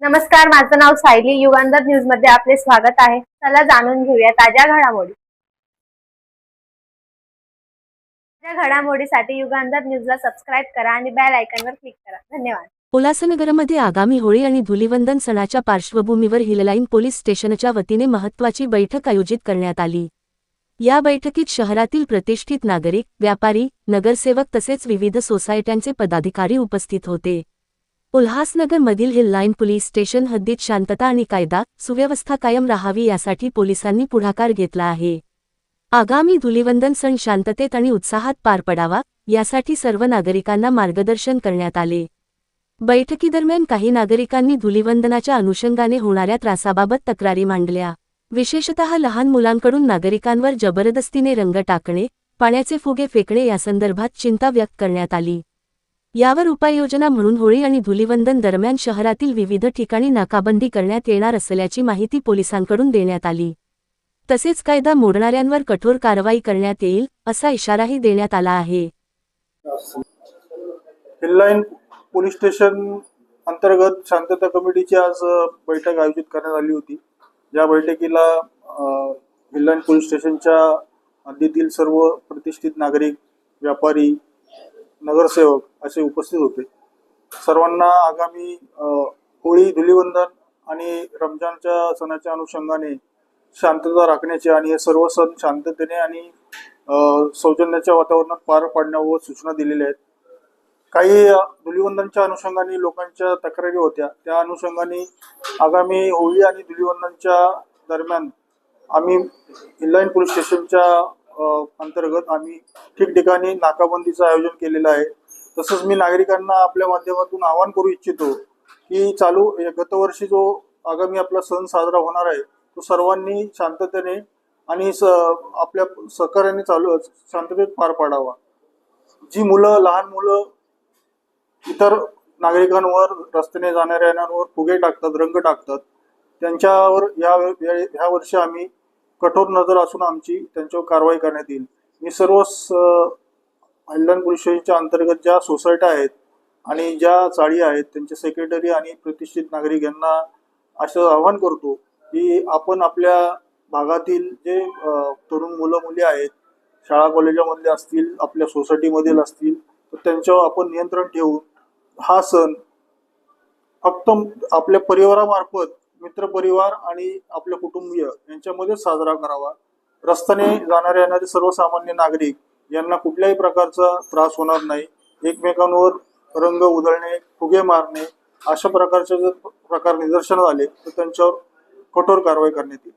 नमस्कार, माझं नाव सायली. युगांधर न्यूज मध्ये आपले स्वागत आहे. चला जाणून घेऊया ताज्या घडामोडी. ताज्या घडामोडीसाठी युगांधर न्यूजला सबस्क्राईब करा आणि बेल आयकॉनवर क्लिक करा. धन्यवाद. उल्हासनगरमध्ये आगामी होळी आणि धुलीवंदन सणाच्या पार्श्वभूमीवर हिललाईन पोलीस स्टेशनच्या वतीने महत्त्वाची बैठक आयोजित करण्यात आली. या बैठकीत शहरातील प्रतिष्ठित नागरिक, व्यापारी, नगरसेवक तसेच विविध सोसायट्यांचे पदाधिकारी उपस्थित होते. उल्हासनगरमधील हिललाईन पोलीस स्टेशन हद्दीत शांतता आणि कायदा सुव्यवस्था कायम राहावी यासाठी पोलिसांनी पुढाकार घेतला आहे. आगामी धुलीवंदन सण शांततेत आणि उत्साहात पार पडावा यासाठी सर्व नागरिकांना मार्गदर्शन करण्यात आले. बैठकीदरम्यान काही नागरिकांनी धुलीवंदनाच्या अनुषंगाने होणाऱ्या त्रासाबाबत तक्रारी मांडल्या. विशेषतः लहान मुलांकडून नागरिकांवर जबरदस्तीने रंग टाकणे, पाण्याचे फुगे फेकणे यासंदर्भात चिंता व्यक्त करण्यात आली. यावर उपाययोजना म्हणून होळी आणि धुलीवंदन दरम्यान शहरातील विविध ठिकाणी नाकाबंदी करण्यात येणार असल्याची माहिती पोलिसांकडून देण्यात आली. तसेच कायदा मोडणाऱ्यांवर कठोर कारवाई करण्यात येईल असा इशाराही देण्यात आला आहे. हिललाईन पोलीस स्टेशन अंतर्गत शांतता कमिटीची आज बैठक आयोजित करण्यात आली होती. या बैठकीला हिललाईन पोलीस स्टेशनच्या हद्दीतील सर्व प्रतिष्ठित नागरिक, व्यापारी, नगरसेवक असे उपस्थित होते. सर्वांना आगामी होळी, धुलीवंदन आणि रमजानच्या सणाच्या अनुषंगाने शांतता राखण्याचे आणि हे सर्व सण शांततेने आणि सौजन्याच्या वातावरणात पार पाडण्यावर सूचना दिलेल्या आहेत. काही धुलीवंदनच्या अनुषंगाने लोकांच्या तक्रारी होत्या. त्या अनुषंगाने आगामी होळी आणि धुलीवंदनच्या दरम्यान आम्ही हिललाईन पोलीस स्टेशनच्या अंतर्गत आम्ही ठिकठिकाणी नाकाबंदीचं आयोजन केलेलं आहे. तसंच मी नागरिकांना आपल्या माध्यमातून आवाहन करू इच्छितो की गतवर्षी जो आगामी आपला सण साजरा होणार आहे तो सर्वांनी शांततेने आणि आपल्या सहकार्याने शांततेत पार पाडावा. जी लहान मुलं इतर नागरिकांवर, रस्त्याने जाणाऱ्यांवर फुगे टाकतात, रंग टाकतात, त्यांच्यावर ह्या वर्षी आम्ही कठोर नजर असून आमची त्यांच्यावर कारवाई करण्यात येईल. मी सर्व हिललाईन पोलीस स्टेशनच्या अंतर्गत ज्या सोसायट्या आहेत आणि ज्या चाळी आहेत त्यांचे सेक्रेटरी आणि प्रतिष्ठित नागरिक यांना असं आवाहन करतो की आपण आपल्या भागातील जे तरुण मुलं मुली आहेत, शाळा कॉलेजामधले असतील, आपल्या सोसायटीमधील असतील, तर त्यांच्यावर आपण नियंत्रण ठेवून हा सण फक्त आपल्या परिवारामार्फत, मित्रपरिवार आणि आपले कुटुंबीय यांच्यामध्ये साजरा करावा. रस्त्याने जाणारे येणारे सर्वसामान्य नागरिक यांना कुठल्याही प्रकारचा त्रास होणार नाही. एकमेकांवर रंग उधळणे, फुगे मारणे अशा प्रकारचे जर प्रकार निदर्शनास आले तर त्यांच्यावर कठोर कारवाई करण्यात येईल.